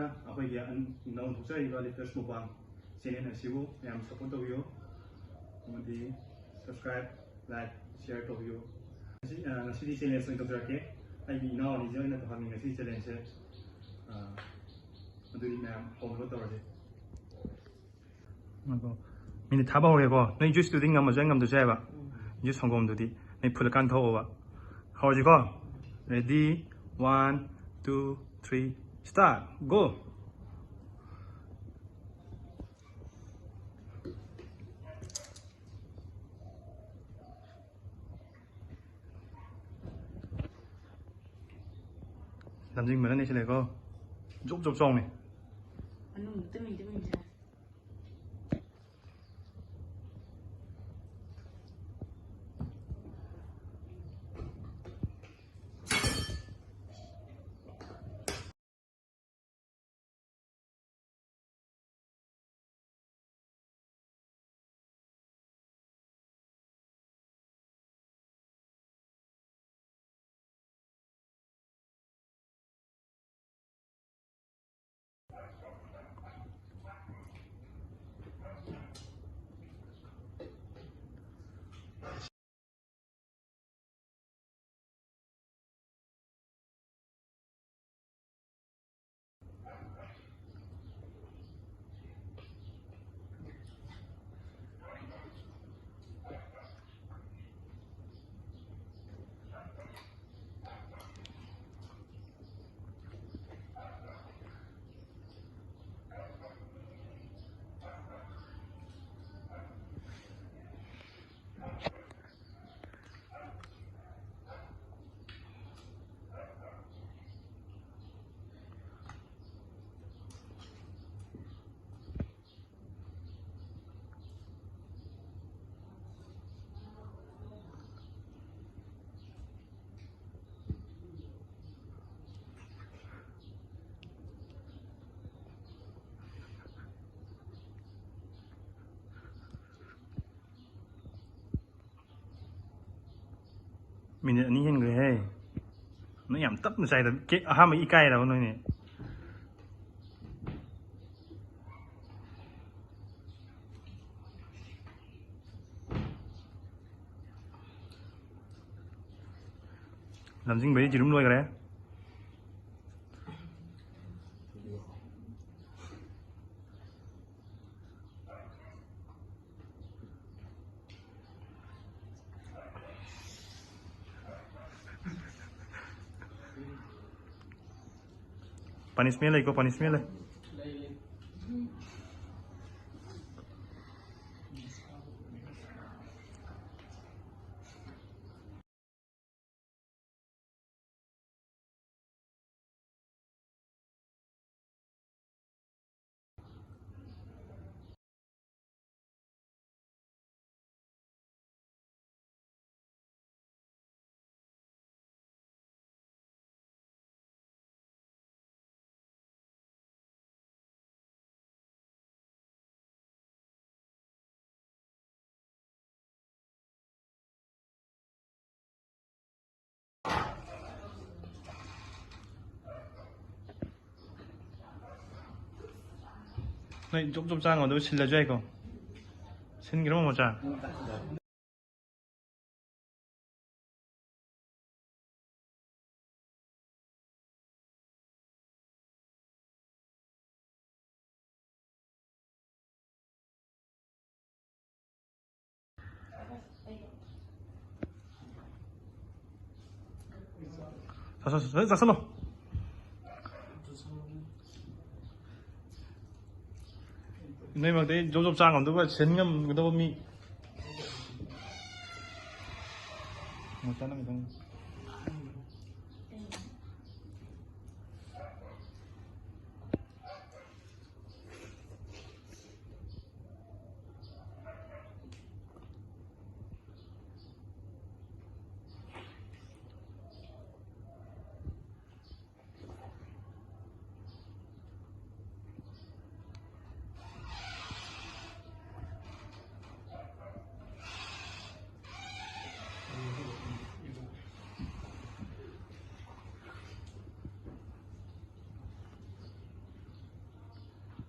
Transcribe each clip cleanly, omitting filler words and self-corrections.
ꯑꯩꯈꯣꯏꯒꯤ ꯅꯧꯅ ꯊꯣꯛꯆꯔꯤꯕ litres mukbang channel ꯑꯁꯤꯕꯨ ꯌꯥꯝ ꯁꯞꯄꯣꯔꯠ ꯇꯧꯕꯤꯌꯨ ꯑꯃꯗꯤ ꯁꯕꯁꯀ꯭ꯔꯥꯏꯕ ꯂꯥꯏꯛ ꯁꯤꯌꯔ ꯇꯧꯕꯤꯌꯨ ꯉꯁꯤꯗꯤ ꯆꯦꯂꯦꯟꯖ ꯑꯣꯏꯅ ꯇꯧꯖꯔꯛꯀꯦ ꯑꯩꯒꯤ ꯏꯅꯥꯎ ꯑꯅꯤꯁꯦ ꯑꯣꯏꯅ ꯇꯧꯍꯟꯅꯤꯡꯉꯤ ꯉꯁꯤ ꯆꯦꯂꯦꯟꯖꯁꯦ ꯑꯗꯨꯗꯤ ꯃꯌꯥꯝ ꯍꯧꯅꯕ ꯇꯧꯔꯁꯦ ꯃꯤꯅꯤꯠ ꯊꯥꯕ ꯍꯧꯔꯦꯀꯣ ꯅꯣꯏ ꯖꯨꯁꯇꯨꯗꯤ ꯉꯝꯃꯁꯨ ꯑꯩ ꯉꯝꯗꯁꯨ ꯌꯥꯏꯕ ꯖꯨꯁ ꯁꯪꯒꯣꯝꯗꯨꯗꯤ ꯅꯣꯏ ꯐꯨꯠꯂꯀꯥꯟ ꯊꯛꯑꯣꯕ ꯍꯧꯔꯁꯤꯀꯣ ready 1 2 3 스타트 고! 남진 뭐라 내실래 이거 쪽쪽 쫑네 안녕 뜨면 미니트 아니 행그래 너 얌 땀나 자이다 하면 이까이라고 너네 남진 mấy 지름 nuôi 그래 punishment 이거 punishment 너희 좀 작은 거 너 실려줘 이거 신기로 먹자 zasano nơi mà cái dấu trang của tôi là xến ngâm người ta mi một trăm năm mươi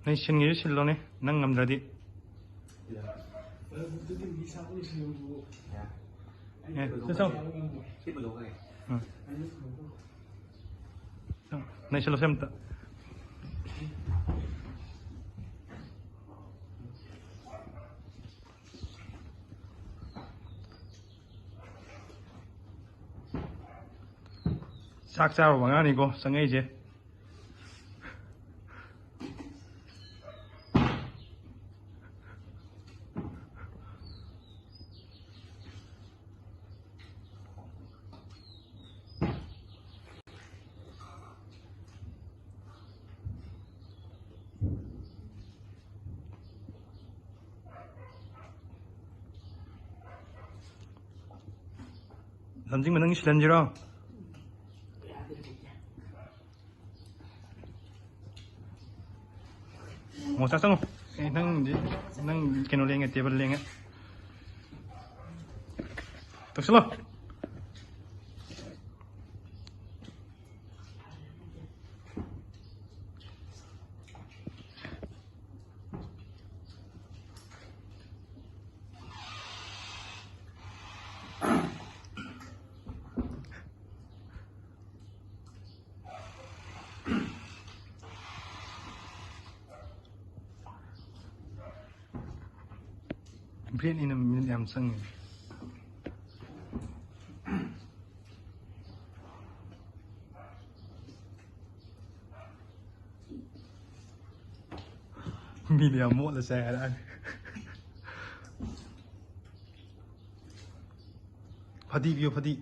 ในชิ้นนี้ชิ้นเราเนี่ยนั่งงำระดิ thế xong này cho nó xem tạ xác sao bằng anh cô sang ngay chứ làm gì mà nâng lên gì đâu một xác xong nâng cái nó lên cái table lên á tốt lắm biết in là em sang mình là mua là xe đã phát đi view phát đi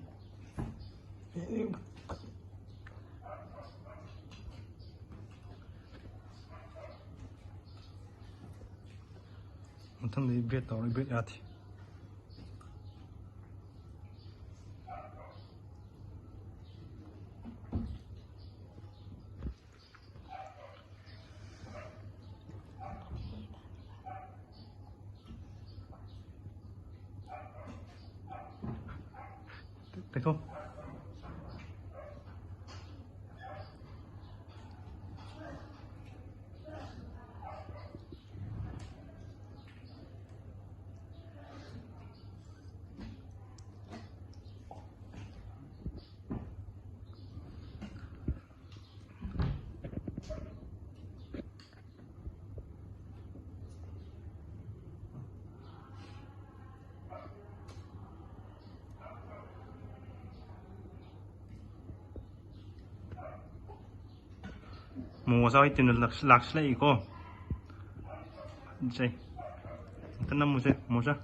thằng đấy biết tao biết ra thì thấy không mùa sau thì nó lạc lại cô đây tân năm mùa sao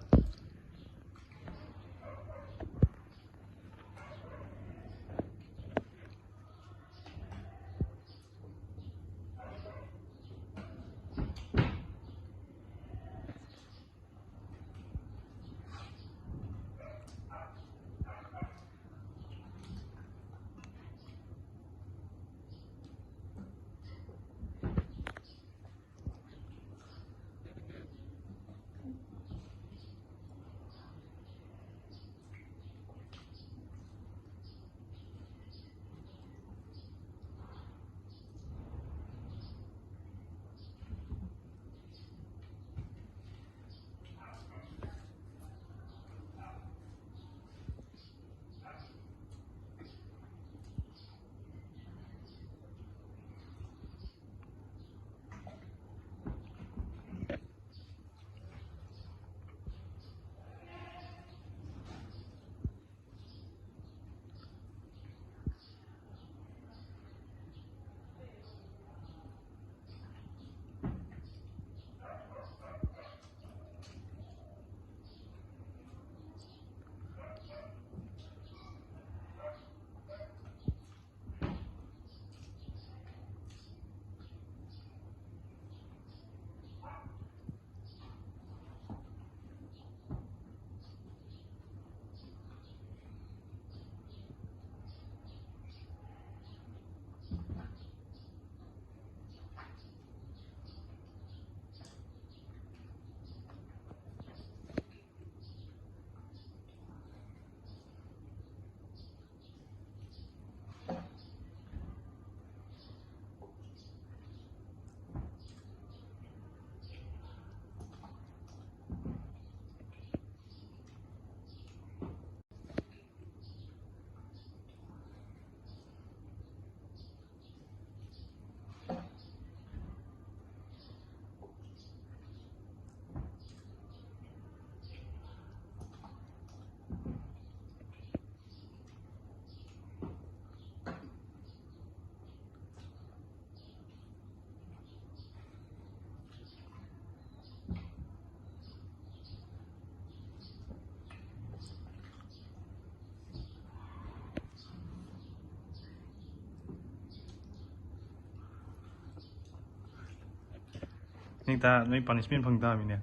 นี่ตาไม่ punishment พังตามีเนี่ย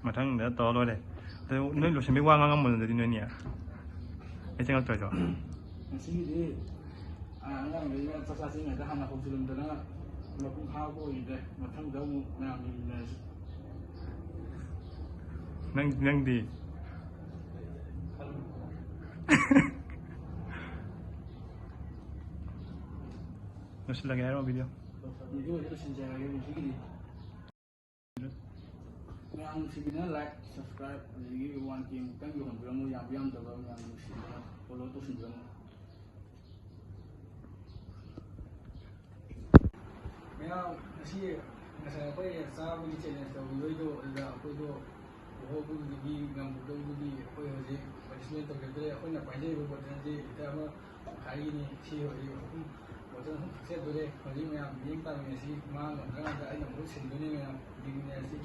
มาทั้งเดี๋ยวต่อเลยเลยแต่นี่เราฉันไม่ว่างงั้นมันจะดีเนี่ยไอ้เจ้าตัวจ่อ Sini yang ini sasasi ni dah hanya kumpulan dana, lakukan hal kau ini, macam kamu yang ini. นั่งดี non si lagherà un video Video itu senjata yang begini. Yang sini like, subscribe, lagi one team kan juga belum yang dalam yang sini follow tu senjata. Memang masih apa ya? Saya beli channel tu video itu ada apa itu? Oh, aku jadi nggak buka jadi apa ya? Jadi pasien tu kita aku nak panjang buat nanti kita apa hari ini sih aku macam saya tu deh. Hari ni yang yang tahu ni sih mana kan ada yang buat sendiri ni yang begini sih.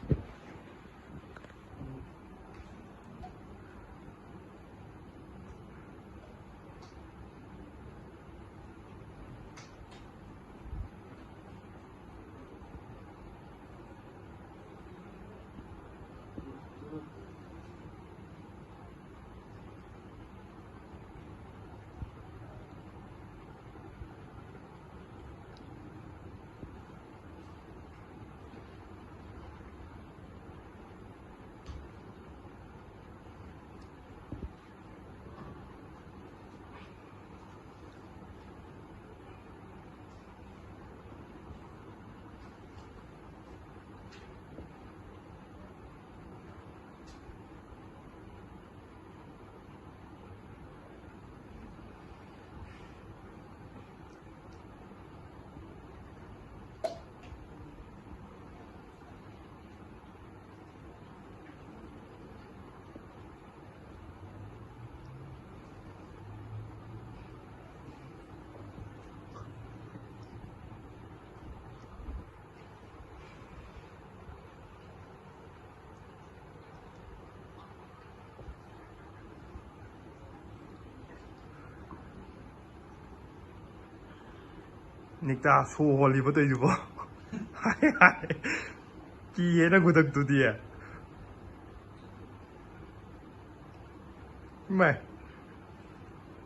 Nikta so holy betul itu boh. Hai. Kiye na gudak tu dia. Mai.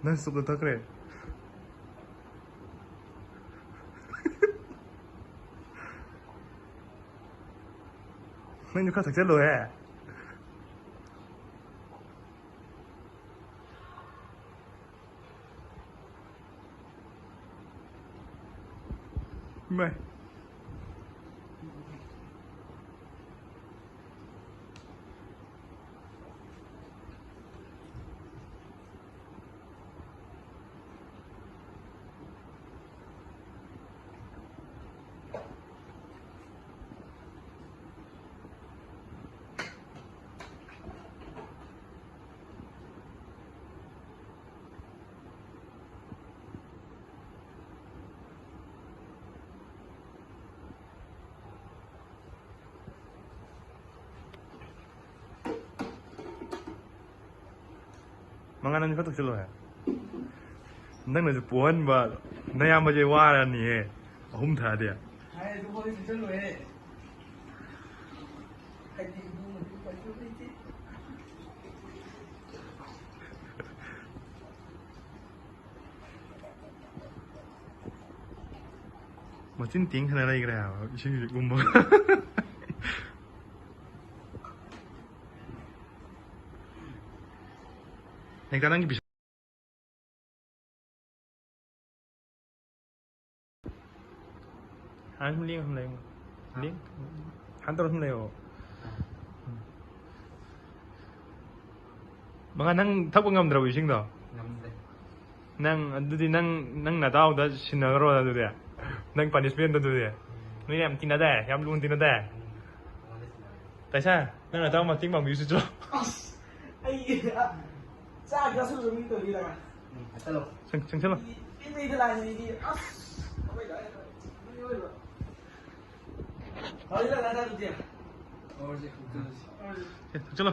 Nan suka tak re. Nan juga tak jelo ya. Mai. Manganan juga tak jelo ya. Nang na puan ba naya ma je wa ra ni he. Ahum tha dia. Hai, tu boleh senjata loh eh. Hai, ni dulu pasal ni. Macam ting khana lai kra. Isi gumba. Yang tanang bisa. Han liang hôm nay liang han terus hôm nay oh. Mga nang thap ngam draw ising do. Nang adu di nang na daw da sinagro da dia. Nang punishment da dia. Ni em tin da yam lun tin da. Tại sao? Nang na daw ma ting bằng music cho. Ai cha cái sự mình tự đi là hello Chăng chăng ini là gì đi hỏi là ra được chưa Chalo.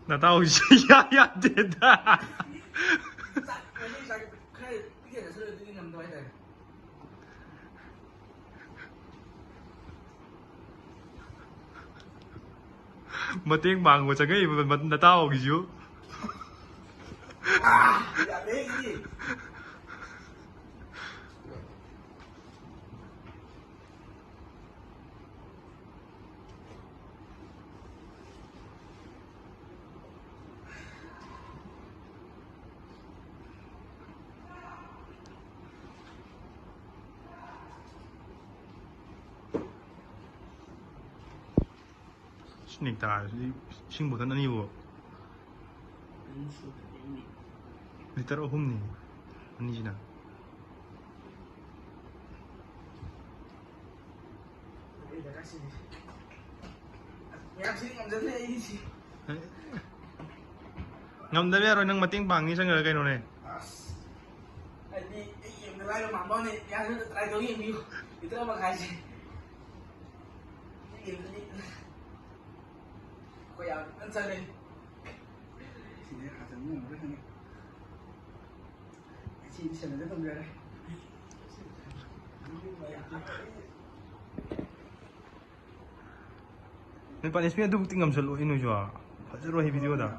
나다오시 야야 된다. Mating bang của chẳng ấy mà tao cái chú. Dạ bé cái gì? 신익다 신보다 아니고 리터로 홈니 아니지나. Ngầm rồi nâng mà tiếng bằng như sao người cây đồ này. Anh đi em cái like mà bao này, ya nó like tôi em view, thì tôi mà khai gì. Em đi. Quay out, anh sao đây? Chị để hạ tầng ngủ đấy này. Chị sẽ lấy tầm đây. Nên bạn ấy đúng tiếng ngầm solo inu jua. Phải rồi video đó.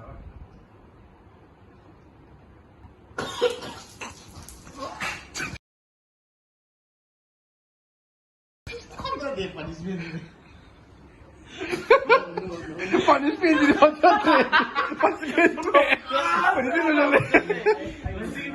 Punishment ini macam apa? Punishment ini.